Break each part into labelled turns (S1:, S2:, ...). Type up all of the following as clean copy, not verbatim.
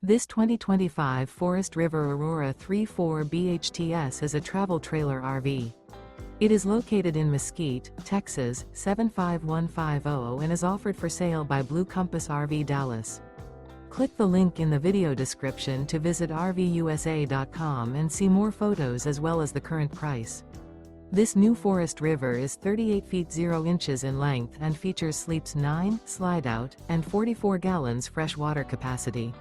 S1: This 2025 Forest River Aurora 3.4 BHTS is a travel trailer RV. It is located in Mesquite, Texas, 75150 and is offered for sale by Blue Compass RV Dallas. Click the link in the video description to visit RVUSA.com and see more photos as well as the current price. This new Forest River is 38 feet 0 inches in length and features sleeps 9, Slideout, and 44 gallons fresh water capacity.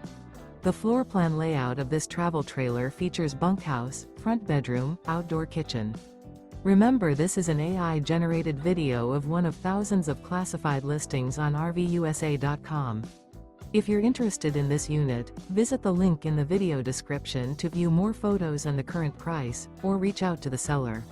S1: The floor plan layout of this travel trailer features bunkhouse, front bedroom, outdoor kitchen. Remember, this is an AI-generated video of one of thousands of classified listings on RVUSA.com. If you're interested in this unit, visit the link in the video description to view more photos and the current price, or reach out to the seller.